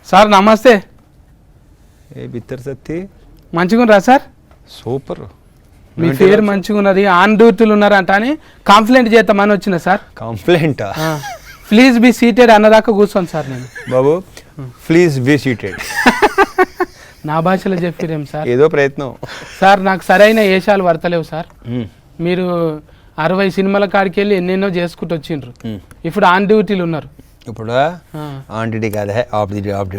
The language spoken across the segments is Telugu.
సార్ నమస్తే. ఏ బిత్తర్ సత్తి మంచిగున్నారా సార్? సూపర్. మీ పేరు మంచిగున్నది, ఆన్ డ్యూటీలు ఉన్నారంట అని కంప్లైంట్ చేద్దామని వచ్చిన సార్. కంప్లైంటా? ప్లీజ్ బి సీటెడ్ అన్నదాకా కూర్చోండి సార్. నేను బాబు ప్లీజ్ బి సీటెడ్ నా భాషలో చెప్పిరేం సార్? ఏదో ప్రయత్నం సార్. నాకు సరైన ఏషాలు వర్తలేవు సార్. మీరు 60 సినిమాల కాడికి వెళ్ళి ఎన్నెన్నో చేసుకుంటూ వచ్చిండ్రు. ఇప్పుడు ఆన్ డ్యూటీలు ఉన్నారు. ఇప్పుడు ఆన్ డ్యూటీ కాదే, of duty. Of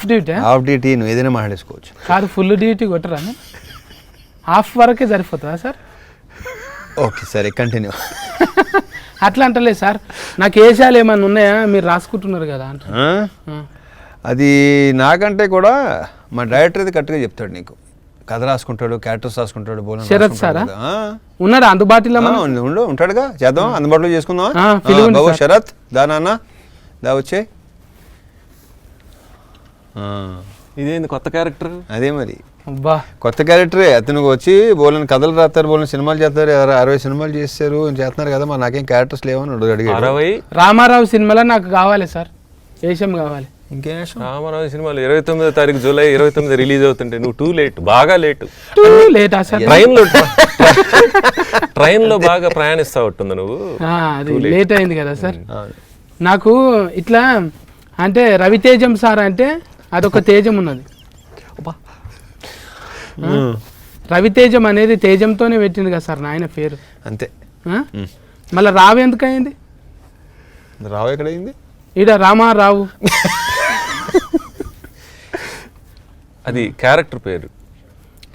duty of duty నువ్వు ఏదైనా మాట్లాడేసుకోవచ్చు. కాదు, ఫుల్ డ్యూటీ కొట్టరా? హాఫ్ వరకే సరిపోతుందా సార్? ఓకే సరే కంటిన్యూ. అట్లా అంటలే సార్, నాకు ఏషాలు ఏమన్నా ఉన్నాయా? మీరు రాసుకుంటున్నారు కదా అంట. అది నాకంటే కూడా మా డైరెక్టర్ అది కరెక్ట్గా చెప్తాడు. నీకు కథ రాసుకుంటాడు, క్యారెక్టర్స్ రాసుకుంటాడు. శరత్ సారా ఉన్నాడు అందుబాటులో? ఉంటాడుగా, చేద్దాం, అందుబాటులో చేసుకుందాం. బాబు శరత్ దా నాన్న దా వచ్చే. ఇదేంది కొత్త క్యారెక్టర్? అదే మరి అబ్బా కొత్త క్యారెక్టరే. అతను వచ్చి బోలని కథలు రాస్తారు, బోలని సినిమాలు చేస్తారు. 60 సినిమాలు చేస్తారు, చేస్తున్నారు కదా, మరి నాకేం క్యారెక్టర్స్ లేవని అడిగాడు. 60 రామారావు సినిమాలో నాకు కావాలి సార్, వేషం కావాలి. ఇంకేం రామారావు సినిమాలు 29వ తారీఖు జూలై 29 రిలీజ్ అవుతుంటే నువ్వు టూ లేట్, బాగా లేటు. లేటా సార్? ట్రైన్ లో బాగా ప్రయాణిస్తా ఉంటుంది నువ్వు. అది లేట్ అయింది కదా సార్. నాకు ఇట్లా అంటే రవితేజం సార్ అంటే అదొక తేజం ఉన్నది. రవితేజం అనేది తేజంతోనే పెట్టింది కదా సార్ నాయన పేరు. అంతే. మళ్ళీ రావు ఎందుకు అయింది? రావు ఎక్కడైంది? ఈడ రామారావు. అది క్యారెక్టర్ పేరు.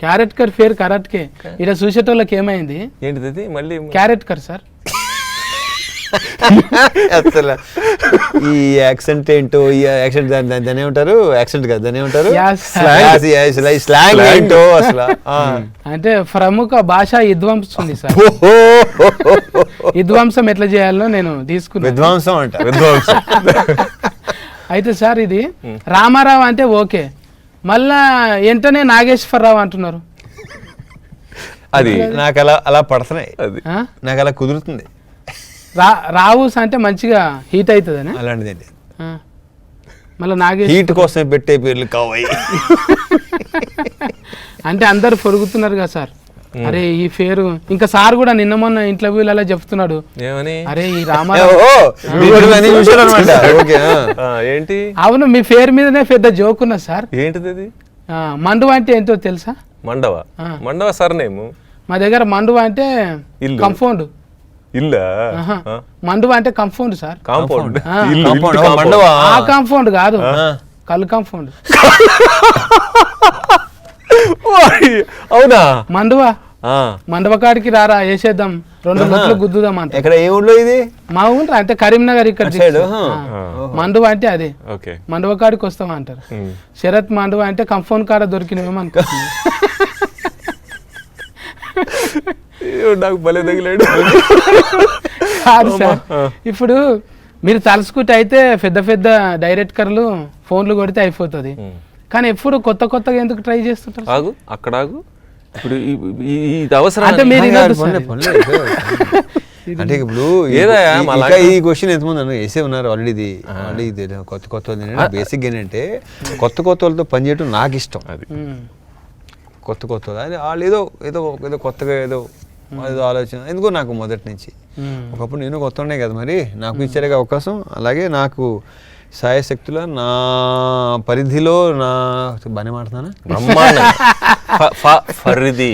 క్యారెక్టర్ పేరు కరెక్ట్కే. ఈడ చూసేటోళ్ళకి ఏమైంది? ఏంటిది మళ్ళీ? Character sir. అసలు ఈ యాక్సెంట్ ఏంటో, ఈ యాక్సెంట్ దాన్ని ఏమంటారు? యాక్సెంట్ కదా, దాన్ని ఏమంటారు? స్లాంగ్ ఏంటో అసలు. అంటే ప్రముఖ భాషా విధ్వంసం సార్. విధ్వంసం ఎట్లా చేయాలో నేను తీసుకున్నా. విధ్వంసం అంట. అయితే సార్ ఇది రామారావు అంటే ఓకే, మళ్ళా వెంటనే నాగేశ్వరరావు అంటున్నారు. అది నాకు అలా పడుతున్నాయి, నాకు అలా కుదురుతుంది. రావుస్ అంటే మంచిగా హీట్ అవుతుందని అలాంటిదండి. మళ్ళీ నాగేశ్వర హీట్ కోసం పెట్టే పేర్లు కావాలి. అంటే అందరు పొరుగుతున్నారు కదా సార్. అరే ఈ పేరు ఇంకా సార్ కూడా నిన్న మొన్న ఇంటర్వ్యూలు అలా చెప్తున్నాడు. అరే ఈ రామారావు ఏంటి? అవును, మీ పేరు మీదనే పెద్ద జోక్ ఉన్నది సార్. ఏంటిది అది? మండువా అంటే ఏంటో తెలుసా? మండవ సర్నేము. మా దగ్గర మండువా అంటే కంఫౌండ్. ఇల్లా? మండువా అంటే కంఫౌండ్ సార్. కాంపౌండ్. ఆ కాంపౌండ్ కాదు, కళ్ళు కాంపౌండ్. అవునా? మండువా మండవ కాడికి రారా, వేసేద్దాం, 2 లొట్లు గుద్దుదాం అంట. ఎక్కడ ఏ ఊళ్ళో ఇది? మా ఊళ్ళో అంటే కరీంనగర్ ఇక్కడ. మండువ అంటే అదే, మండవ కాడికి వస్తాం అంటారు. శరత్ మండువ అంటే కంఫౌండ్ కాడ దొరికినవేమో అనుకుంటున్నా. నాకు భలే తగిలాడు. కాదు సార్, ఇప్పుడు మీరు తలుసుకుంటే అయితే పెద్ద పెద్ద డైరెక్టర్లు ఫోన్లు కొడితే అయిపోతుంది, కానీ ఎప్పుడు కొత్త కొత్తగా ఎందుకు ట్రై చేస్తుంటారు? ఆగు అక్కడ ఆగు. ఇప్పుడు అవసరం అంటే మీరు అంటే ఇప్పుడు ఈ క్వశ్చన్ ఎంతమంది అన్న వేసే ఉన్నారు ఆల్రెడీ. కొత్త బేసిక్ ఏంటంటే కొత్త వాళ్ళతో పనిచేయడం నాకు ఇష్టం. అది కొత్త అది వాళ్ళు ఏదో కొత్తగా ఏదో ఆలోచన ఎందుకో నాకు మొదటి నుంచి. ఒకప్పుడు నేను కొత్త ఉన్నాయి కదా, మరి నాకు ఇచ్చారు అవకాశం. అలాగే నాకు సాయశక్తుల నా పరిధిలో బాగానే మాట్లాడుతున్నా,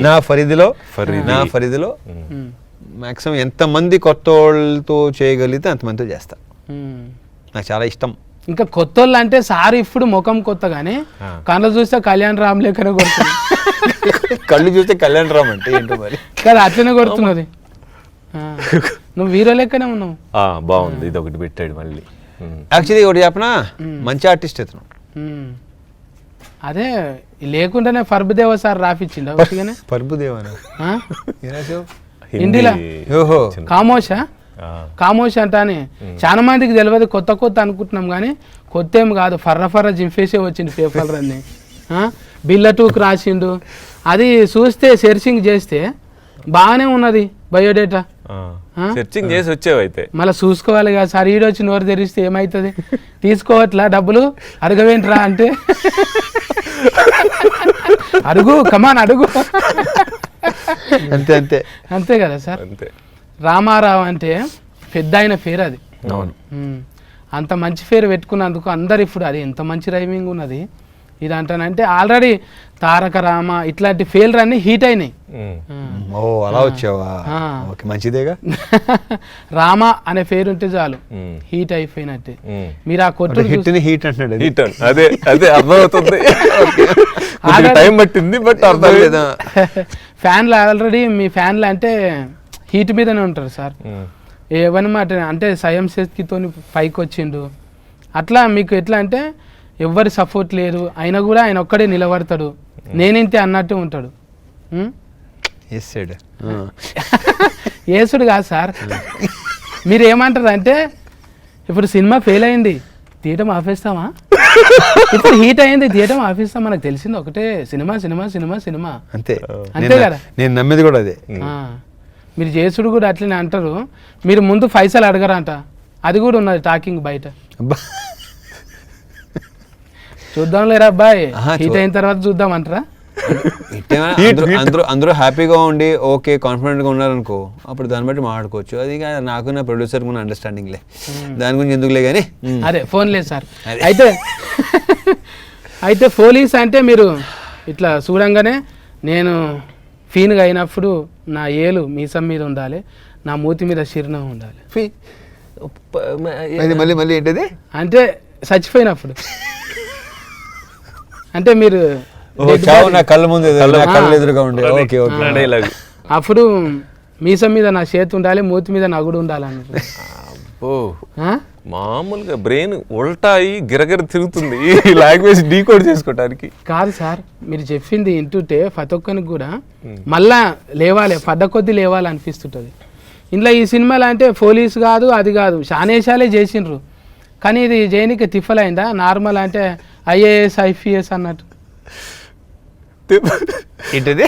నా పరిధిలో మాక్సిమం ఎంతమంది కొత్త వాళ్ళతో చేయగలిగితే అంతమందితో చేస్తా. నాకు చాలా ఇష్టం. ఇంకా కొత్త వాళ్ళు అంటే సార్ ఇప్పుడు ముఖం కొత్తగానే, కళ్ళు చూస్తే కళ్యాణ్ రామ్ లేకనే కొడుతుంది. కళ్ళు చూస్తే కళ్యాణ్ రామ్ అంటే ఏంటో మరి కదా, అట్లనే కొడుతున్నది. నువ్వు హీరో లెక్కనే ఉన్నావు. బాగుంది, ఇది ఒకటి పెట్టాడు మళ్ళీ. యాక్చువల్లీ ఒకటి చెప్పనా, మంచి ఆర్టిస్ట్ ఇతను. అదే లేకుండానే పర్బుదేవ సార్ రాపిచ్చిండు. పర్బుదేవ హిందీలో కామోష్ అంట అని చాలా మందికి తెలియదు. కొత్త అనుకుంటున్నాం కానీ కొత్త ఏం కాదు, ఫర్ర జింపేసే వచ్చింది పేపర్లు అన్ని. బిల్ల 2కి రాసిండు. అది చూస్తే సెర్చింగ్ చేస్తే బాగానే ఉన్నది బయోడేటా. సెర్చింగ్ చేసి వచ్చావు అయితే. మళ్ళీ చూసుకోవాలి కదా సార్, ఈడొచ్చి నోరు తెరిస్తే ఏమవుతుంది, తీసుకోవట్లా డబ్బులు అడగవేంట్రా అంటే అడుగు కమాన్ అడుగు. అంతే అంతే అంతే కదా సార్. అంతే. రామారావు అంటే పెద్ద ఆయన పేరు అది. అంత మంచి పేరు పెట్టుకున్నందుకు అందరు ఇప్పుడు అది ఎంత మంచి రైమింగ్ ఉన్నది ఇది అంటానంటే, ఆల్రెడీ తారక రామ ఇట్లాంటి ఫెయిల్ అన్ని హీట్ అయినాయి. ఓ అలా వచ్చావా, ఓకే మంచిదేగా. రామ అనే పేరు ఉంటే చాలు హీట్ అయిపోయినట్టే. మీరు ఆ కొట్టు హిట్ హీట్ అంటున్నాడు. హీట్ అదే అదే అర్థమవుతుంది. టైం పట్టింది బట్ అర్థం లేదా. ఫ్యాన్లు ఆల్రెడీ మీ ఫ్యాన్లు అంటే హీట్ మీదనే ఉంటారు సార్. ఏవన్నమాట అంటే సయం శక్తితో పైకి వచ్చిండు. అట్లా మీకు ఎట్లా అంటే ఎవ్వరి సపోర్ట్ లేదు, అయినా కూడా ఆయన ఒక్కడే నిలబడతాడు, నేనింతే అన్నట్టు ఉంటాడు. ఏసుడు కాదు సార్. మీరు ఏమంటారు అంటే ఇప్పుడు సినిమా ఫెయిల్ అయింది తీయటం ఆపేస్తామా, ఇప్పుడు హీట్ అయింది తీయటం ఆపేస్తాం, మనకు తెలిసింది ఒకటే సినిమా సినిమా సినిమా సినిమా అంతే. అంతే కదా. నేను నమ్మేది కూడా అదే. మీరు చేసుడు కూడా అట్లనే అంటారు. మీరు ముందు పైసలు అడగరంట, అది కూడా ఉన్నది టాకింగ్ బయట. చూద్దాం లేరా అబ్బాయి, హీట్ అయిన తర్వాత చూద్దాం అంటారా. అందరూ హ్యాపీగా ఉండి ఓకే కాన్ఫిడెంట్గా ఉన్నారనుకో, అప్పుడు దాన్ని బట్టి మాట్లాడుకోవచ్చు. అది నాకు నా ప్రొడ్యూసర్ కూడా అండర్స్టాండింగ్లే, దాని గురించి ఎందుకులే కానీ. అదే ఫోన్ లేదు సార్. అయితే పోలీస్ అంటే మీరు ఇట్లా చూడంగానే నేను ఫీన్గా అయినప్పుడు నా ఏలు మీసం మీద ఉండాలి, నా మూతి మీద చిరునవ్వు ఉండాలి. మళ్ళీ మళ్ళీ ఏంటది అంటే చచ్చిపోయినప్పుడు అంటే మీరు నా కళ్ళ ముందు కళ్ళు ఎదురుగా ఉండే ఓకే ఓకే అప్పుడు మీసం మీద నా చేతి ఉండాలి, మూతి మీద నగుడు ఉండాలి అన్నట్టు. మామూలుగా బ్రెయిన్ ఉల్టాయి గిరగిర తిరుగుతుంది ఈ లాంగ్వేజ్ డీకోడ్ చేసుకోవడానికి. కాదు సార్, మీరు చెప్పింది వింటుంటే ప్రతి ఒక్కరికి కూడా మళ్ళా లేవాలి, పడ్డ కొద్దీ లేవాలి అనిపిస్తుంటుంది. ఇంట్లో ఈ సినిమాలు అంటే పోలీసు కాదు అది కాదు శానేషాలే చేసిండ్రు, కానీ ఇది చేయనికి తిఫలైందా? నార్మల్ అంటే ఐఏఎస్ ఐపీఎస్ అన్నట్టు ఏంటది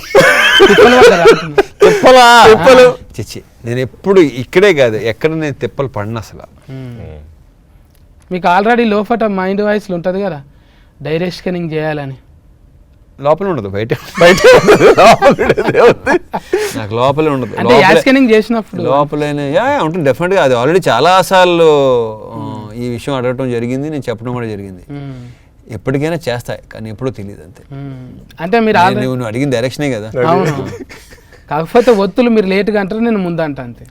తిప్పలు. చిచ్చి నేను ఎప్పుడు ఇక్కడే కాదు ఎక్కడ నేను తిప్పలు పడిన అసలు. మీకు ఆల్రెడీ లోపట మైండ్ వాయిస్లు ఉంటుంది కదా డైరెక్ట్ స్కానింగ్ చేయాలని. లోపల ఉండదు, బయట నాకు లోపలే ఉండదు. అంటే స్కానింగ్ చేసినప్పుడు లోపలనే ఉంటుంది డెఫినెట్గా. అది ఆల్రెడీ చాలాసార్లు ఈ విషయం అడగటం జరిగింది, నేను చెప్పడం కూడా జరిగింది. ఎప్పటికైనా చేస్తాయి కానీ ఎప్పుడూ తెలియదు అంతే. అంటే మీరు నువ్వు అడిగిన డైరెక్షనే కదా. అవును, కాకపోతే ఒత్తులు మీరు లేట్గా అంటారు, నేను ముందు అంట అంతే.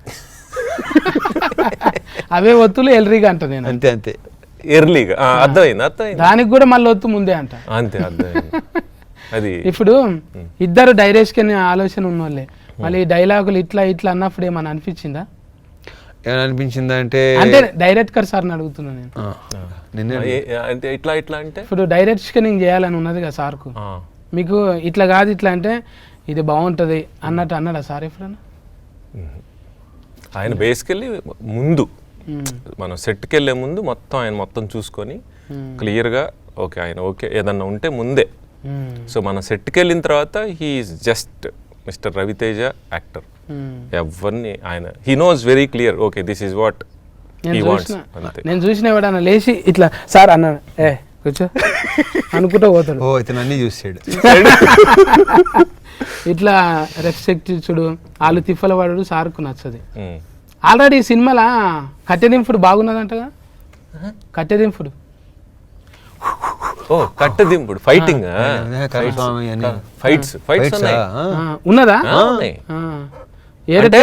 అవే ఒత్తులు ఎర్లీగా అంట నేను అంతే అంతే ఎర్లీగా. అర్థమైంది. దానికి కూడా మళ్ళీ ఒత్తు ముందే అంట అంతే అర్థమైంది. అది ఇప్పుడు ఇద్దరు డైరెక్ట్ కి ఆలోచన ఉన్నోళ్ళే, మళ్ళీ డైలాగులు ఇట్లా ఇట్లా అన్నప్పుడు ఏమన్నా అనిపించిందా? ఏమైనా అనిపించిందా అంటే డైరెక్టర్ సార్ని అడుగుతున్నా నేను. అంటే ఇట్లా ఇట్లా అంటే ఇప్పుడు డైరెక్ట్ స్కానింగ్ చేయాలని ఉన్నది కదా సార్కు, మీకు ఇట్లా కాదు ఇట్లా అంటే ఇది బాగుంటుంది అన్నట్టు అన్నాడా సార్ ఎప్పుడన్నా? ఆయన బేసికల్లీ ముందు మనం సెట్కి వెళ్ళే ముందు మొత్తం ఆయన మొత్తం చూసుకొని క్లియర్గా ఓకే ఆయన ఓకే ఏదన్నా ఉంటే ముందే. సో మనం సెట్కి వెళ్ళిన తర్వాత he is just mister Ravi Teja actor. ఎవరిని ఆయన he knows very clear okay this is what he wants. నేను చూసిన ఎవడన్నా లేచి ఇట్లా సార్ అన్నాడు కూర్చో అనుకుంటూ పోతాడు. ఓ ఇతను అన్ని చూసాడు. ఇట్లా రెస్పెక్ట్ చూడు వాళ్ళు తిప్పల వాడు సార్కు నచ్చది. ఆల్రెడీ ఈ సినిమాలో కట్టెదింపుడు బాగున్నదంటగా. కట్టెదింపుడు కట్టెదింపుడు ఫైటింగ్ ఫైట్స్ ఉన్నదా? అంటే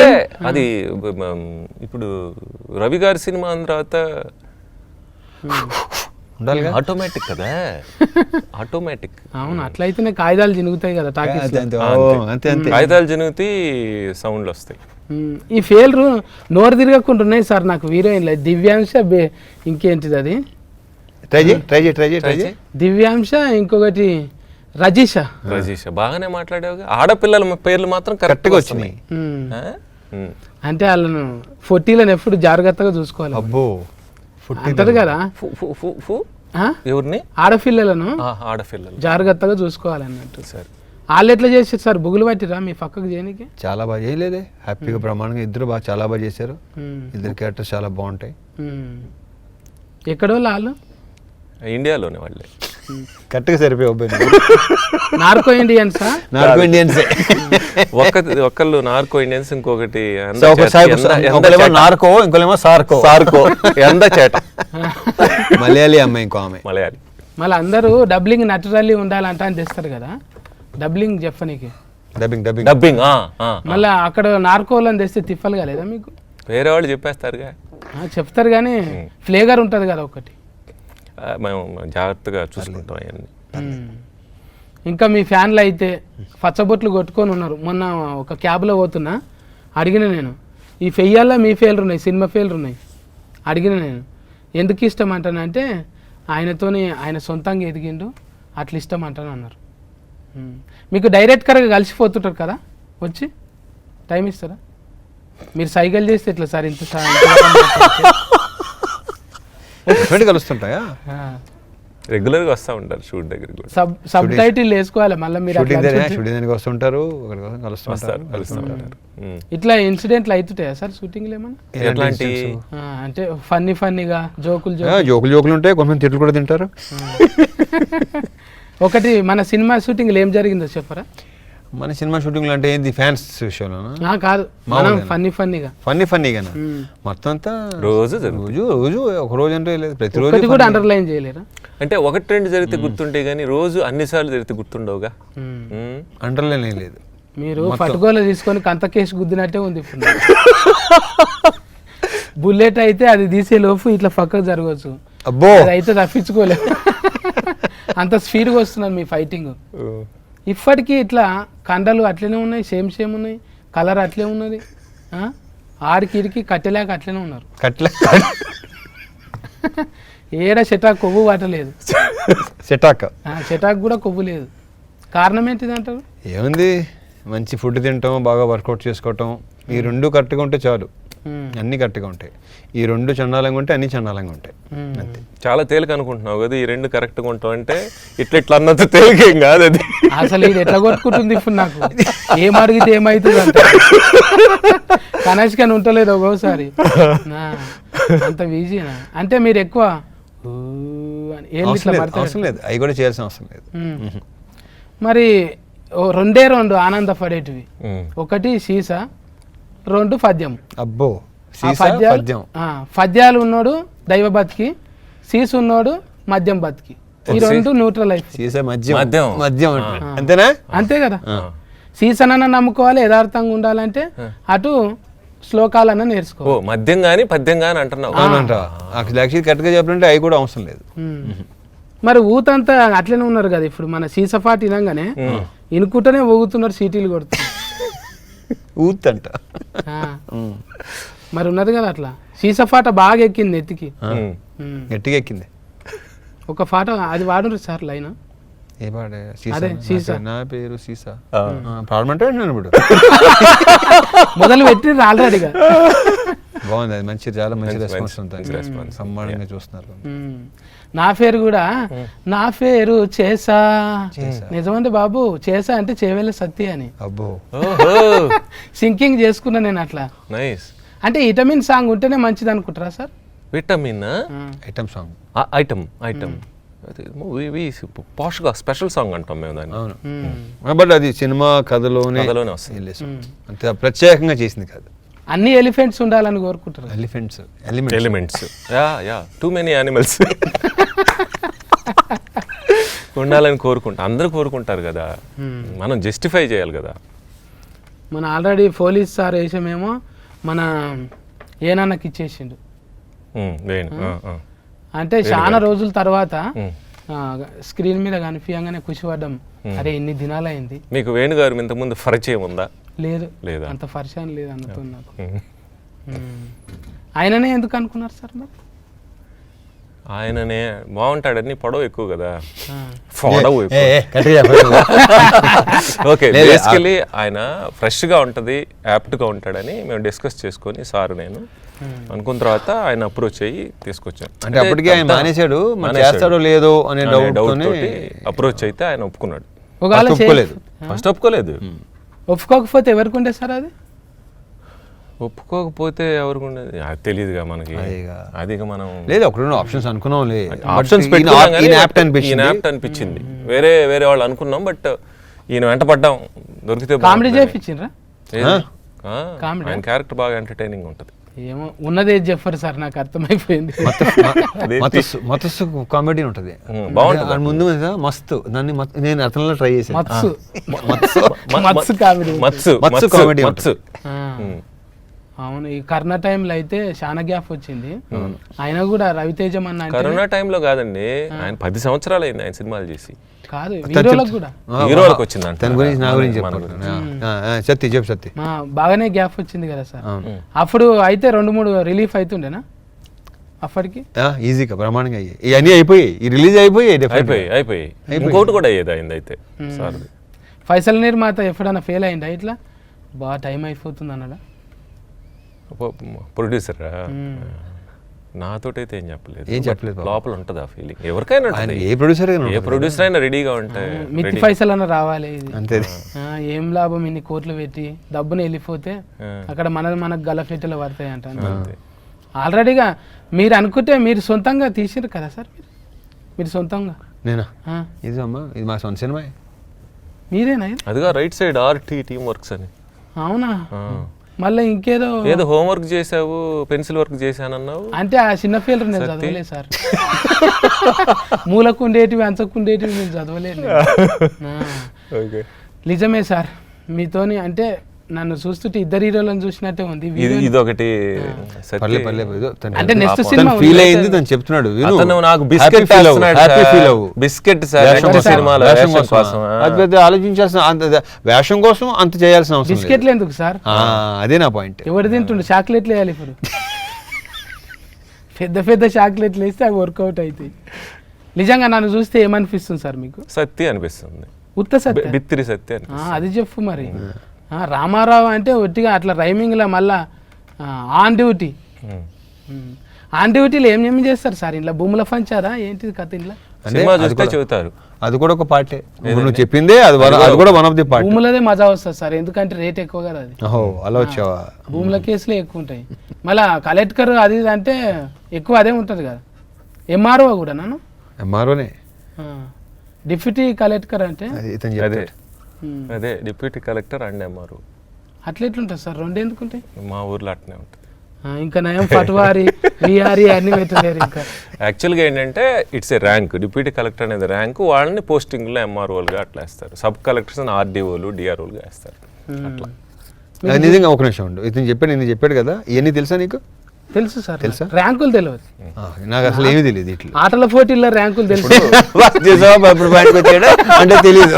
అది ఇప్పుడు రవి గారి సినిమా అన్న తర్వాత ఆటోమేటిక్ కదా, ఆటోమేటిక్. అవును, అట్లయితేనే కాగితాలు జినుగుతాయి కదా, కాగితాలు జినుగుతి సౌండ్లు వస్తాయి. ఈ ఫెయిల్రు నోరు తిరగకుండా ఉన్నాయి సార్ నాకు. హీరోయిన్లు దివ్యాంశ ఇంకేంటిది అది దివ్యాంశ, ఇంకొకటి రజీష బాగానే మాట్లాడావు. ఆడపిల్లల పేర్లు మాత్రం కరెక్ట్గా వచ్చినాయి. అంటే వాళ్ళను 40లను ఎప్పుడు జాగ్రత్తగా చూసుకోవాలి. అబ్బో అంటారు కదా ఎవరిని? ఆడపిల్లలను ఆడపిల్లలు జాగ్రత్తగా చూసుకోవాలి అన్నట్టు. సరే వాళ్ళు ఎట్లా చేసారు సార్, బుగులు పట్టిరా మీ పక్కకు చేయనికి? చాలా బాగా చేయలేదే, హ్యాపీగా బ్రహ్మాండంగా ఇద్దరు బాగా చాలా బాగా చేశారు. ఇద్దరు క్యారెక్టర్స్ చాలా బాగుంటాయి. ఎక్కడో వాళ్ళు ఇండియాలోనే వాళ్ళే. కరెక్ట్గా సరిపోయి అబ్బాయి. నార్కో ఇండియన్సా? నార్కో ఇండియన్సే. ఒకళ్ళు నార్కో ఇండియన్స్, ఇంకొకటి నార్కో, ఇంకోలేమో సార్కో. సార్కో ఎంత చేట. మలయాళీ అమ్మాయి, ఇంకో ఆమె మలయాళీ. మళ్ళీ అందరూ డబ్లింగ్ నటురల్లీ ఉండాలంట అని తెస్తారు కదా, డబ్లింగ్ చెప్పనీకి. డబ్బింగ్ మళ్ళీ అక్కడ నార్కోలను తెస్తే తిప్పలు కాలేదా మీకు? వేరే వాళ్ళు చెప్పేస్తారుగా. చెప్తారు కానీ ఫ్లేవర్ ఉంటుంది కదా ఒకటి. మేము జాగ్రత్తగా చూసుకుంటాం అవన్నీ. ఇంకా మీ ఫ్యాన్లు అయితే పచ్చబొట్లు కొట్టుకొని ఉన్నారు. మొన్న ఒక క్యాబ్లో పోతున్నా, అడిగిన నేను, ఈ ఫెయ్యాల్లో మీ ఫెయిల్లు ఉన్నాయి, సినిమా ఫెయిల్లు ఉన్నాయి. అడిగిన నేను ఎందుకు ఇష్టం అంటానంటే, ఆయనతోని ఆయన సొంతంగా ఎదిగిండు అట్లా ఇష్టం అంటాను అన్నారు. మీకు డైరెక్ట్గా కలిసిపోతుంటారు కదా, వచ్చి టైం ఇస్తారా? మీరు సైకిల్ చేస్తే ఎట్లా సార్ ఇంత కలుస్తుంటాయా? రెగ్యులర్గా వస్తూ ఉంటారు షూట్ దగ్గర కూడా. సబ్ టైటిల్ వేసుకోవాలి మళ్ళీ మీరు. షూటింగ్ వస్తుంటారు, కలుస్తుంటారు. ఇట్లా ఇన్సిడెంట్లు అవుతుంటాయా సార్ షూటింగ్లు ఏమన్నా? ఎట్లాంటి అంటే ఫన్నీగా జోకులు ఉంటాయి, కొంతమంది తిట్లు కూడా తింటారు. ఒకటి మన సినిమా షూటింగ్ ఏం జరిగిందో చెప్పరా? మన సినిమా షూటింగ్ అంటే ఏంది, ఫ్యాన్స్ విషయంలో కాదు, ఫన్నీగా మొత్తం అంతా రోజు ఒక రోజు అంటే లేదు, ప్రతిరోజు కూడా అండర్లైన్ చేయలేరా? అంటే ఒకటి రెండు జరిగితే గుర్తుంటే గానీ రోజు అన్నిసార్లు జరిగితే గుర్తుండవుగా. అండర్లైన్ లేదు. మీరు పట్టుకోలు తీసుకొని కంత కేసు గుద్దినట్టే ఉంది ఇప్పుడు. బుల్లెట్ అయితే అది తీసే లోపు ఇట్లా పక్కకు జరగవచ్చు, అబ్బో అయితే తప్పించుకోలేదు. అంత స్పీడ్గా వస్తున్నారు మీ ఫైటింగ్. ఇప్పటికీ ఇట్లా కండలు అట్లనే ఉన్నాయి, సేమ్ ఉన్నాయి, కలర్ అట్లే ఉన్నది. ఆడికి కట్టెలేక అట్లనే ఉన్నారు. ఏడ చెటాక్ కొవ్వు పట్టలేదు. చెటాక్ కూడా కొవ్వు లేదు. కారణం ఏంటిది అంటారు? ఏముంది, మంచి ఫుడ్ తింటాం, బాగా వర్కౌట్ చేసుకోవటం, ఈ రెండు కరెక్ట్గా ఉంటే చాలు. అన్ని కరెక్ట్గా ఉంటాయి. ఈ రెండు చండాలంగా ఉంటే అన్ని చండాలంగా ఉంటాయి. అంతే. చాలా తేలిక అనుకుంటున్నావు కదా ఈ రెండు కరెక్ట్గా ఉంటావు అంటే, ఇట్లా అన్నంత తేలికేం కాదు అది. అసలు ఇది ఎట్లా కొట్టుకుంటుంది ఇప్పుడు నాకు, ఏం అడిగితే ఏమవుతుంది అంటే కనెక్షన్ ఉంటలేదు ఒక్కోసారి. అంత ఈజీనా అంటే మీరు ఎక్కువ అవసరం లేదు, అవి కూడా చేయాల్సిన అవసరం లేదు. మరి రెండు ఆనందపడేటివి, ఒకటి సీసా, రెండు పద్యం. అబ్బో, పద్యాలు ఉన్నాడు దైవ బతికి, సీసు ఉన్నాడు మద్యం బతికి. ఈ రెండు న్యూట్రల్ మద్యం అంతేనా? అంతే కదా. సీసనన్నా నమ్ముకోవాలి, యథార్థంగా ఉండాలంటే అటు శ్లోకాలన్నా నేర్చుకో. మద్యం గాని పద్యం గాని అంటున్నావు. కరెక్ట్గా చెప్పాలంటే అవి కూడా అవసరం లేదు. మరి ఊతంతా అట్లనే ఉన్నారు కదా ఇప్పుడు. మన సీసపాటి వినంగానే ఇనుకుంటూనే ఊగుతున్నారు, సీటీలు కొడుతున్నారు. ఊతంట మరి ఉన్నది కదా అట్లా. సీసపాట బాగా ఎక్కింది ఎత్తికి, గట్టిగా ఎక్కింది. ఒక పాట అది వాడు సార్ లైన్. ఏ పాట? సీసా నా పేరు సీసా పాడమంటే ఇప్పుడు మొదలు పెట్టి ఆల్రెడీగా బాగుంది. అది మంచి, చాలా మంచి రెస్పాన్స్ ఉంటుంది. సమ్మానంగా చూస్తున్నారు. నా పేరు కూడా, నా పేరు చేసా. నిజమంటే బాబు, చేసా అంటే చేవేళ్ళ సత్య అని. అబ్బో, సింకింగ్ చేసుకున్నా నేను అట్లా. అంటే విటమిన్ సాంగ్ ఉంటేనే మంచిది అనుకుంటారా sir? Vitamin item song, item పాష్గా స్పెషల్ సాంగ్ అంటాం మేము దాన్ని. అవును, బట్ అది సినిమా కథలోనే వస్తుంది, అంతే ప్రత్యేకంగా చేసింది కాదు. అన్ని ఎలిఫెంట్స్ ఉండాలని కోరుకుంటారు. ఎలిమెంట్స్ టూ మెనీ యానిమల్స్ ఉండాలని కోరుకుంటా, అందరూ కోరుకుంటారు కదా, మనం జస్టిఫై చేయాలి కదా. మన ఆల్రెడీ పోలీస్ సార్ వేసామేమో మన ఏనాన్నకి ఇచ్చేసిండు. అంటే చాలా రోజుల తర్వాత స్క్రీన్ మీద కనిపించగానే ఖుషిపడ్డాం. అరే ఎన్ని దినాలైంది. మీకు వేణుగారు ఇంతకుముందు పరిచయం ఉందా? లేదు, అంత పరిచయం లేదు అన్నతో నాకు. ఆయననే ఎందుకు అనుకున్నారు సార్ మరి? ఆయననే బాగుంటాడని, పొడవు ఎక్కువ కదా. పొడవు ఓకే, బేసికలీ ఆయన ఫ్రెష్గా ఉంటుంది, యాప్ట్గా ఉంటాడని మేము డిస్కస్ చేసుకొని సార్ నేను అనుకున్న తర్వాత ఆయన అప్రోచ్ అయ్యి తీసుకొచ్చాను. అంటే అప్పటికే ఆయన మానేశాడు, చేస్తాడో లేదో అనే డౌట్ అప్రోచ్ అయితే ఆయన ఒప్పుకున్నాడు. ఒకవేళ ఒప్పుకోలేదు. ఫస్ట్ ఒప్పుకోలేదు. ఒప్పుకోకపోతే ఎవరికి ఉండే సార్ అది? ఒప్పుకోకపోతే ఎవరికి ఉండేది అది తెలియదుగా మనకి. అదిగా మనం లేదు ఒకటి ఆప్షన్స్ అనుకున్నాం, ఆప్షన్స్ అనిపించింది. వేరే వేరే వాళ్ళు అనుకున్నాం, బట్ ఈయన వెంట పడ్డాం. దొరికితే కామెడీ చేయించిండ్రా? ఆయన క్యారెక్టర్ బాగా ఎంటర్టైనింగ్ ఉంటుంది. ఏమో ఉన్నదే చెప్పరు సార్, నాకు అర్థమైపోయింది. మస్తు కామెడీ ఉంటుంది, బాగుంటుంది. ముందు మస్తు దాన్ని నేను అతనిలో ట్రై చేశాను. మత్సు కామెడీ, మత్సు కామెడీ. అవును, ఈ కరోనా టైంలో అయితే చాలా గ్యాప్ వచ్చింది. ఆయన కూడా రవితేజం అన్న కరోనా టైంలో కాదండి, ఆయన 10 సంవత్సరాలు అయింది ఆయన సినిమాలు చేసి. కాదు, హీరోలకు కూడా హీరోలకు వచ్చింది. దాని గురించి నా గురించి చెప్పు సత్తి. బాగానే గ్యాప్ వచ్చింది కదా సార్. అప్పుడు అయితే 2-3 రిలీఫ్ అవుతుండేనా అప్పటికి? ఈజీగా బ్రహ్మాండంగా అయ్యాయి, ఇవన్నీ అయిపోయాయి, ఈ రిలీజ్ అయిపోయి ఇంకోటి కూడా అయ్యేది అయింది. అయితే సార్ ఫైసల్ నిర్మాత ఎప్పుడైనా ఫెయిల్ అయిందా ఇట్లా బాగా టైం అయిపోతుంది అన్నాడా ప్రొడ్యూసర్? నాతోటైతే ఏం చెప్పలేదు. లోపల ఉంటుంది ఆ ఫీలింగ్ ఎవరికైనా. ఏ ప్రొడ్యూసర్ అయినా రెడీగా ఉంటే మిత్తి పైసలు అన్న రావాలి. అంతే, ఏం లాభం ఇన్ని కోట్లు పెట్టి డబ్బుని వెళ్ళిపోతే అక్కడ మనకు గలఫెట్టలు పడతాయి అంట. ఆల్రెడీగా మీరు అనుకుంటే మీరు సొంతంగా తీసిరు కదా సార్, మీరు సొంతంగా? నేనా? ఇది అమ్మా, ఇది మా సొంత సినిమా. మీరేనా? అదిగా right side RT team works అని. అవునా? మళ్ళీ ఇంకేదో ఏదో హోంవర్క్ చేసావు, పెన్సిల్ వర్క్ చేశానన్నావు. అంటే ఆ చిన్న ఫీల్డ్ నేను చదవలేదు సార్. మూలకుండేటివి అంచకుండేటివి నేను చదవలేదు. నిజమే సార్, మీతోని అంటే నన్ను చూస్తుంటే ఇద్దరు హీరోలను చూసినట్టే ఉంది. ఇదొకటి అంటే నెక్స్ట్ సినిమా ఫీల్ అయింది తను చెప్తున్నాడు. నాకు బిస్కెట్ బిస్కెట్ సినిమాలో ఆలోచించాల్సిన వేషం కోసం అంత చేయాల్సిన అవసరం. బిస్కెట్లు ఎందుకు సార్? అదే నా పాయింట్. ఎవరు తింటుండే? చాక్లెట్లు వేయాలి ఇప్పుడు. పెద్ద చాక్లెట్లు వేస్తే అవి వర్కౌట్ అవుతాయి. నిజంగా నన్ను చూస్తే ఏమనిపిస్తుంది సార్ మీకు? సత్య అనిపిస్తుంది. ఉత్త సత్య, బిత్తిరి సత్య. అది చెప్పు మరి. రామారావు అంటే ఒట్టిగా అట్లా రైమింగ్లో మళ్ళా ఆన్ డ్యూటీ. ఆన్ డ్యూటీలో ఏం చేస్తారు సార్? ఇంట్లో భూముల పంచారా ఏంటిది కథ? ఇంట్లో చెబుతారు, అది కూడా ఒక పార్టే. నువ్వు చెప్పిందే అది కూడా వన్ ఆఫ్ ది పార్ట్. భూములదే మజా వస్తుంది సార్, ఎందుకంటే రేట్ ఎక్కువ కదా అది. అలా వచ్చావా? భూముల కేసులే ఎక్కువ ఉంటాయి. మళ్ళా కలెక్టర్ అది అంటే ఎక్కువ అదే ఉంటుంది కదా. ఎంఆర్ఓ కూడా నన్ను ఎంఆర్ఓనే, డిప్యూటీ కలెక్టర్ అంటే అదే డిప్యూటీ కలెక్టర్ అండ్ ఎంఆర్ఓ. అట్లా ఎట్లుంటుంది సార్? 2 ఎందుకు ఉంటాయి? మా ఊర్లో అట్నే ఉంటుంది. ఇంకా నయం పట్వారి విఆర్ఈ అన్ని పెట్టలేరు. ఇంకా యాక్చువల్గా ఏంటంటే it's a rank. Deputy collector అనేది ర్యాంక్. వాళ్ళని పోస్టింగ్లో ఎంఆర్ఓలుగా అట్లా వేస్తారు. సబ్ కలెక్టర్స్ ఆర్డీఓలు డిఆర్ఓలుగా వేస్తారు. అట్లా నిజంగా ఒక నిమిషం ఉండు. ఇతను చెప్పాడు కదా, ఇవన్నీ తెలుసా నీకు? తెలుసు సార్. తెలుసా? ర్యాంకులు తెలియదు నాకు, అసలు ఏమీ తెలియదు. ఇట్లా ఆటల పోటీల్లో ర్యాంకులు తెలుసు అంటే తెలియదు.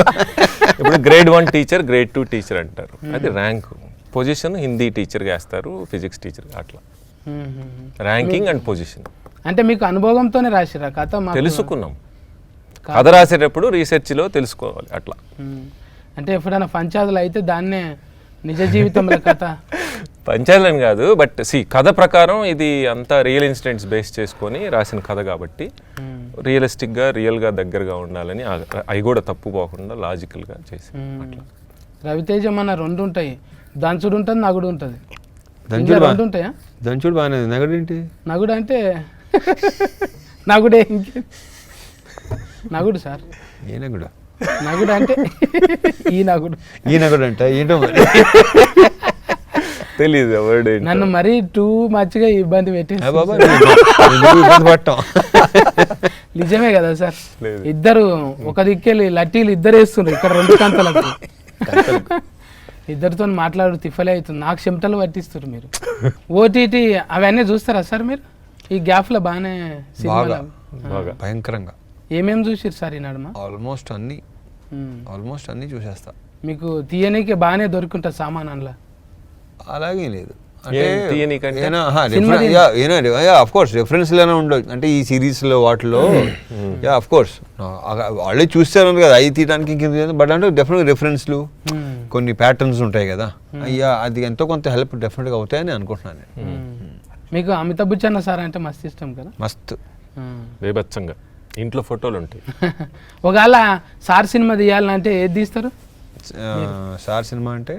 ఇప్పుడు గ్రేడ్ 1 టీచర్, గ్రేడ్ 2 టీచర్ అంటారు. అది ర్యాంక్. పొజిషన్ హిందీ టీచర్గా వేస్తారు, ఫిజిక్స్ టీచర్, అట్లా ర్యాంకింగ్ అండ్ పొజిషన్. అంటే మీకు అనుభవంతోనే రాసిరా కథ? తెలుసుకున్నాం. కథ రాసేటప్పుడు రీసెర్చ్లో తెలుసుకోవాలి అట్లా. అంటే ఎప్పుడైనా పంచాదులు అయితే దాన్నే నిజ జీవితంలో కథ పంచాలని కాదు, బట్ కథ ప్రకారం ఇది అంతా రియల్ ఇన్సిడెంట్స్ బేస్ చేసుకొని రాసిన కథ కాబట్టి రియలిస్టిక్గా, రియల్గా దగ్గరగా ఉండాలని అవి కూడా తప్పు పోకుండా లాజికల్గా చేసి అట్లా. రవితేజం అన్న 2 ఉంటాయి, దంచుడు ఉంటుంది, నగుడు ఉంటుంది. 2 ఉంటాయా? దంచుడు బాగానే. నగుడు ఏంటి? నగుడు అంటే నగుడే. నగుడు సార్, ఏ నగుడు? నగుడు అంటే ఈ నగుడు అంటే ఏంటో తెలీదు. నన్ను మరీ టూ మచ్గా ఇబ్బంది పెట్టి నిజమే కదా సార్? ఇద్దరు ఒక దిక్కెళ్ళి లట్టీలు ఇద్దరు వేస్తున్నారు, ఇక్కడ 2 కంతలకు ఇద్దరితో మాట్లాడు తిఫలే అవుతుంది. నాకు చెమటలు పట్టిస్తారు మీరు. ఓటీటీ అవన్నీ చూస్తారా సార్ మీరు? ఈ గ్యాప్లో బాగానే సినిమాలు భయంకరంగా ఏమేమి చూసిరు సార్ ఈ నడుమ? ఆల్మోస్ట్ అన్ని చూసేస్తా. మీకు తీయనీకి బాగానే దొరుకుంటుంది సామాన్ అందులో? అలాగే లేదు, రిఫరెన్స్ లోనే ఉండదు. అంటే ఈ సిరీస్ లో వాటిలో అఫ్ కోర్స్ వాళ్ళే చూస్తారు కదా అవి తీయడానికి ఇంకేం. బట్ అంటే డెఫినెట్ రిఫరెన్స్లు కొన్ని ప్యాటర్న్స్ ఉంటాయి కదా, అయ్యా అది ఎంతో కొంత హెల్ప్ డెఫినెట్గా అవుతాయని అనుకుంటున్నాను నేను. మీకు అమితాబ్ బచ్చన్ సార్ అంటే మస్తు ఇష్టం కదా? మస్తు బేబచ్చంగా. ఇంట్లో ఫోటోలు ఉంటాయి. ఒకవేళ సార్ సినిమా తీయాలంటే ఏది తీస్తారు? సార్ సినిమా అంటే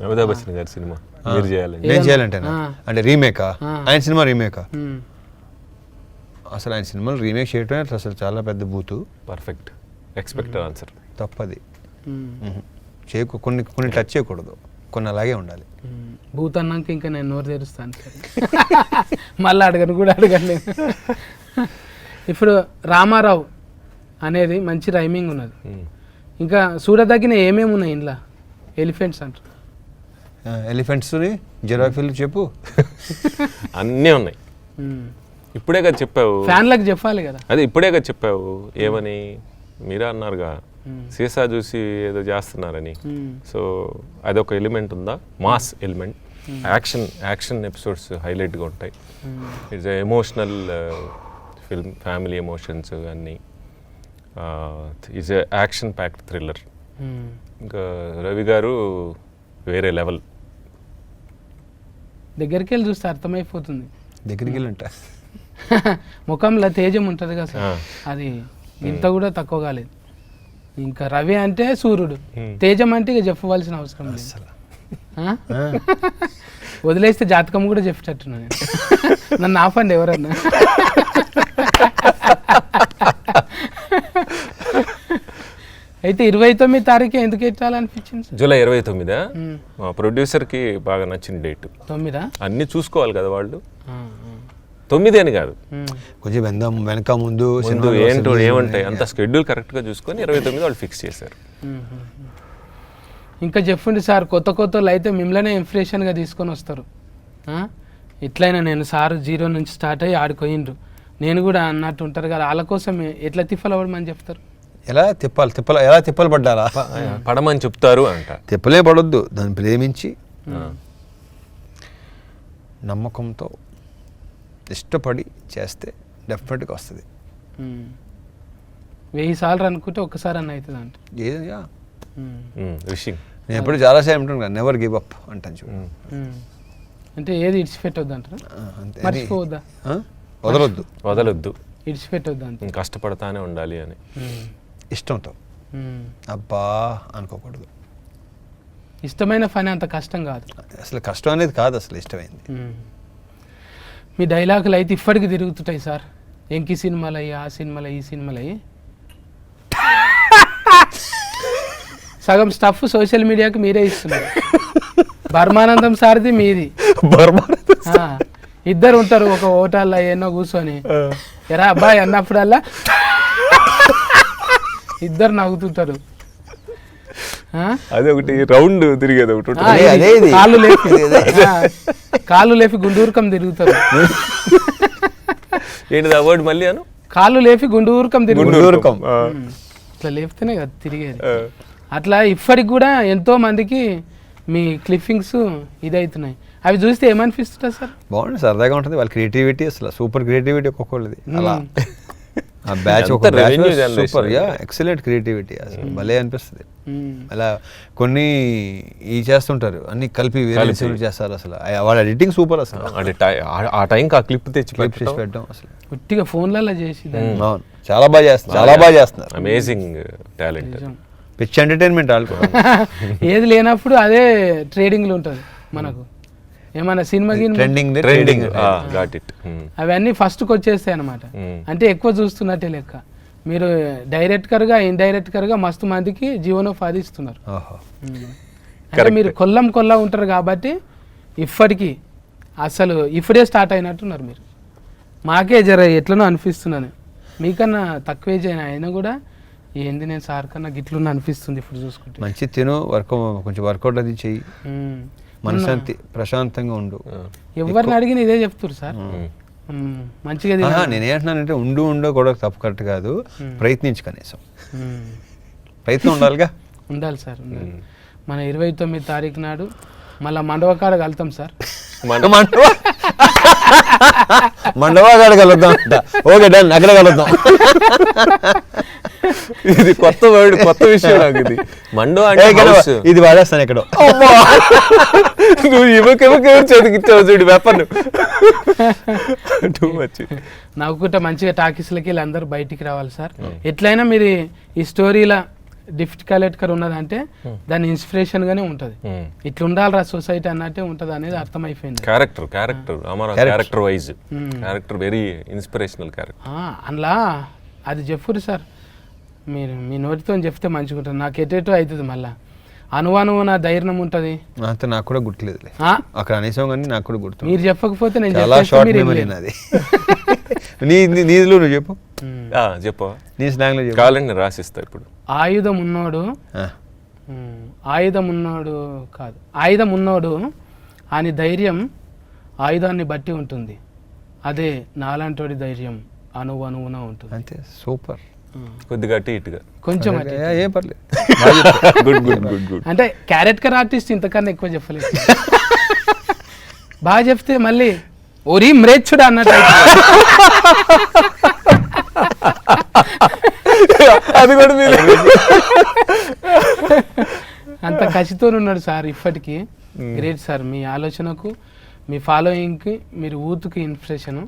అమితాబ్ బచ్చన్ గారి సినిమా మీరు చేయాలండి. నేను చేయాలంటేనా? అంటే రీమేకా? ఆయన సినిమా రీమేకా? అసలు ఆయన సినిమాలు రీమేక్ చేయటం అసలు చాలా పెద్ద బూతు. Perfect expected answer. తప్పది. కొన్ని టచ్ చేయకూడదు, కొన్ని అలాగే ఉండాలి. బూత్ అన్నాక ఇంకా నేను నోరు తెరుస్తాను సార్. మళ్ళీ అడగను కూడా అడగండి. ఇప్పుడు రామారావు అనేది మంచి రైమింగ్ ఉన్నది. ఇంకా చూడదగిన ఏమేమి ఉన్నాయి ఇంట్లో? ఎలిఫెంట్స్ అంటారు. ఎలిఫెంట్స్ని జిరాఫీలు చెప్పు. అన్నీ ఉన్నాయి. ఇప్పుడే కదా చెప్పావు, ఫ్యాన్లకు చెప్పాలి కదా. అదే ఇప్పుడే కదా చెప్పావు. ఏమని మీరే అన్నారుగా, సీసా చూసి ఏదో చేస్తున్నారని. సో అదొక ఎలిమెంట్ ఉందా, మాస్ ఎలిమెంట్. యాక్షన్ ఎపిసోడ్స్ హైలైట్గా ఉంటాయి. It's emotional film, family emotions అన్నీ. Is action packed thriller. ఇంకా రవి గారు వేరే లెవెల్. దగ్గరికి వెళ్ళి చూస్తే అర్థమైపోతుంది. దగ్గరికి వెళ్ళంట ముఖంలో తేజం ఉంటుంది కదా సార్, అది ఇంత కూడా తక్కువ కాలేదు. ఇంకా రవి అంటే సూర్యుడు, తేజం అంటే ఇక చెప్పవలసిన అవసరం లేదు. వదిలేస్తే జాతకం కూడా చెప్పేటట్టున్నాను. నన్ను ఆపండి ఎవరన్నా. అయితే 29 తారీఖు ఎందుకు ఎట్టాలనిపించింది? జూలై 29. మా ప్రొడ్యూసర్కి బాగా నచ్చిన డేట్. 9 అన్నీ చూసుకోవాలి కదా వాళ్ళు. 9 అని కాదు, కొంచెం వెనక ముందు ఏంటో ఏముంటాయి అంత షెడ్యూల్ కరెక్ట్గా చూసుకొని 29 వాళ్ళు ఫిక్స్ చేశారు. ఇంకా చెప్పండి సార్, కొత్త కొత్తలు అయితే మిమ్మల్నే ఇన్స్పిరేషన్గా తీసుకొని వస్తారు. ఇట్లయినా నేను సార్ 0 నుంచి స్టార్ట్ అయ్యి ఆడుకోయిండ్రు, నేను కూడా అన్నట్టు ఉంటారు కదా, వాళ్ళ కోసం ఎట్లా తిప్పలవడమని చెప్తారు. ఎలా తిప్పలు పడ్డారా పడమని చెప్తారు అంట. తిప్పలే పడొద్దు, దాన్ని ప్రేమించి నమ్మకంతో ఇష్టపడి చేస్తే డెఫినెట్గా వస్తుంది. 1000 సార్లు అనుకుంటే ఒక్కసారి అన్న అవుతుంది అంట. నేను ఎప్పుడు చాలాసార్లు అంటాను, నెవర్ గివ్ అప్ అంటాను చూడు. అంటే ఏది ఇడిచిపెట్టొద్దు అంటారా? మర్చిపోవద్దా? వదలొద్దు, ఇడిచిపెట్టొద్దు అంత, కష్టపడతానే ఉండాలి అని. ఇష్టంతో అబ్బా అనుకోకూడదు. ఇష్టమైన పని అంత కష్టం కాదు అసలు. కష్టం అనేది కాదు అసలు, ఇష్టమైంది. మీ డైలాగులు అయితే ఇప్పటికి తిరుగుతుంటాయి సార్. ఎంకి సినిమాలు అయ్యి, ఆ సినిమాలు ఈ సినిమాలు అయ్యి, సగం స్టఫ్ సోషల్ మీడియాకి మీరే ఇస్తున్నారు. బర్మానందం సార్ది మీది. ఇద్దరు ఉంటారు ఒక హోటల్లో ఎన్నో కూర్చొని, ఎరా అబ్బాయి అన్నప్పుడల్లా ఇద్దరు నవ్వుతుంటారు. అదే ఒకటి రౌండ్ తిరిగేది ఒకటి, కాళ్ళు లేపి గుండూరుకం తిరుగుతారు. ఏంటిది ఆ వర్డ్ మళ్ళీ అను? కాళ్ళు లేపి గుండూరుకం తిరుగుతారు. ఇట్లా లేపితేనే కదా తిరిగేది. అట్లా ఇప్పటికి కూడా ఎంతో మందికి మీ క్లిప్పింగ్స్ ఇదవుతున్నాయి. అవి చూస్తే ఏమనిపిస్తుంటుంది సార్? బాగుంది, సరదాగా ఉంటుంది. వాళ్ళ క్రియేటివిటీ అసలు సూపర్ క్రియేటివిటీ ఒక్కొక్కళ్ళది. అలా ఆ బ్యాచ్ సూపర్, ఎక్సలెంట్ క్రియేటివిటీ అసలు భలే అనిపిస్తుంది. అలా కొన్ని చేస్తుంటారు, అన్ని కలిపి వేరే చేస్తారు. అసలు వాళ్ళ ఎడిటింగ్ సూపర్ అసలు. ఆ టైంకి ఆ క్లిప్ తెచ్చి పెట్టడం అసలు ఉట్టిగా ఫోన్లలో చేసి చాలా బాగా చేస్తున్నారు. అమేజింగ్ టాలెంట్, పిచ్ ఎంటర్టైన్మెంట్ వాళ్ళకు. ఏది లేనప్పుడు అదే ట్రేడింగ్లో ఉంటుంది మనకు. ఏమన్నా సినిమా ట్రెండింగ్ అవన్నీ ఫస్ట్కి వచ్చేస్తాయి అనమాట. అంటే ఎక్కువ చూస్తున్నట్టే లెక్క. మీరు డైరెక్టర్గా ఇండైరెక్టర్గా మస్తు మందికి జీవనోపాధి ఇస్తున్నారు. అంటే మీరు కొల్లా ఉంటారు కాబట్టి ఇప్పటికీ అసలు ఇప్పుడే స్టార్ట్ అయినట్టున్నారు మీరు. మాకే జర ఎట్లనో అనిపిస్తున్నాను, మీకన్నా తక్కువ ఏజ్ అయినా కూడా ఏంది నేను సార్ కన్నా గిట్లున్నా అనిపిస్తుంది ఇప్పుడు చూసుకుంటే. మంచి తిను, కొంచెం వర్కౌట్ అది చెయ్యి, మనశాంతి ప్రశాంతంగా ఉండు. ఎవరిని అడిగిన ఇదే చెప్తారు సార్, మంచిగా. నేనేంటున్నానంటే ఉండో కూడా తప్పు కరెక్ట్ కాదు, ప్రయత్నించు, కనీసం ప్రయత్నం ఉండాలిగా. ఉండాలి సార్, ఉండాలి. మన 29 తారీఖు నాడు మళ్ళీ మండవకాడ కలుతాం సార్. మండవకాడ కలుద్దాం. ఓకే డన్, అక్కడ కలుద్దాం. ఇది కొత్త వర్డ్, కొత్త విషయం నాకు ఇది. మండో అంటే house. ఇది వాడేస్తాను ఎక్కడో. నువ్వు ఇవ్వకెవరు చదివిచ్చావు చూడు వెపన్. Too much. నవ్వుకుంటా మంచిగా టాకీస్లకి వీళ్ళందరూ బయటికి రావాలి సార్. ఎట్లయినా మీరు ఈ స్టోరీల డిఫికల్ట్ ఉన్నదంటే దాని ఇన్స్పిరేషన్ గానే ఉంటది. ఇట్లా ఉండాలిరా సొసైటీ అన్నట్టే ఉంటది అనేది అర్థమైపోయింది. Character Rama Rao character wise character very inspirational character. అందులో అది చెప్పురు సార్, మీరు మీ నోటితో చెప్తే మంచిగా ఉంటుంది. నాకు ఎటేటో అవుతుంది మళ్ళా. అనువాను నా ధైర్యం ఉంటుంది. అంతే నాకు కూడా గుర్తులేదు అక్కడ అనేసం కానీ నాకు కూడా గుర్తు. మీరు చెప్పకపోతే నేను చాలా షార్ట్ మెమరీ నాది. నీదిలో నువ్వు చెప్పు. చెప్పు. నీ స్లాంగ్ లో కావాలండి రాసిస్తా ఇప్పుడు. ఆయుధం ఉన్నోడు అని ధైర్యం ఆయుధాన్ని బట్టి ఉంటుంది. అదే నాలాంటి ధైర్యం అనువున ఉంటుంది. అంతే. సూపర్. కొద్దిగా అటు ఇటుగా కొంచెం ఏం పర్లేదు. గుడ్. అంటే క్యారెక్టర్ ఆర్టిస్ట్ ఇంతకన్నా ఎక్కువ చెప్పలేదు. బాగా చెప్తే మళ్ళీ ఓరి మ్రేచ్చుడా అన్నట్టు. అది కూడా అంత కసితో ఉన్నాడు సార్ ఇప్పటికీ. గ్రేట్ సార్, మీ ఆలోచనకు మీ ఫాలోయింగ్కి మీరు ఊతుకి ఇన్స్పిరేషన్.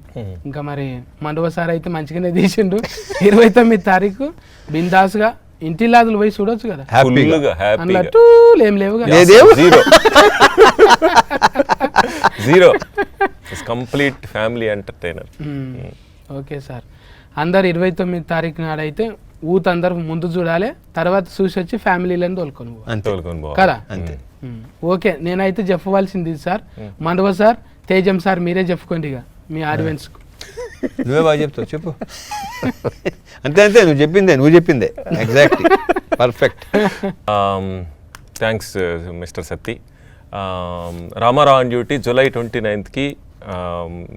ఇంకా మరి మండవ సార్ అయితే మంచిగానే తీసిండు. 29 తారీఖు బిందాస్గా ఇంటిలాదులు పోయి చూడొచ్చు కదా. అందులో టూలు ఏం లేవు కదా. Zero complete family entertainer. Okay sir, అందరు 29 తారీఖు నాడైతే ఊత అందరు ముందు చూడాలి, తర్వాత చూసి వచ్చి ఫ్యామిలీలను తోలుకొని కదా. ఓకే, నేనైతే చెప్పవలసింది సార్. మండవ సార్, తేజం సార్, మీరే చెప్పుకోండి ఇక మీ ఆడియన్స్. నువ్వే బాగా చెప్తావు, చెప్పు. అంతే నువ్వు చెప్పిందే exact perfect. Thanks mister Satti. Ramarao on duty July 29కి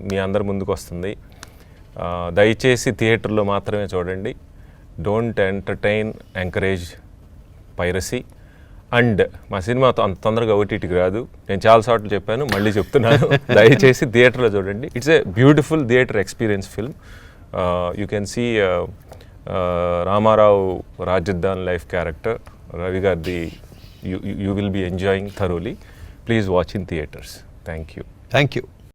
మీ అందరి ముందుకు వస్తుంది. దయచేసి థియేటర్లో మాత్రమే చూడండి. Don't encourage piracy. అండ్ మా సినిమా అంత తొందరగా ఓటీటీకి రాదు. నేను చాలాసార్లు చెప్పాను, మళ్ళీ చెప్తున్నాను. దయచేసి థియేటర్లో చూడండి. It's a beautiful theatre experience film. You can see Ramarao రాజుద్దాన్ లైఫ్ క్యారెక్టర్ రవి గారిది. You will be enjoying thoroughly. Please watch in theatres. Thank you.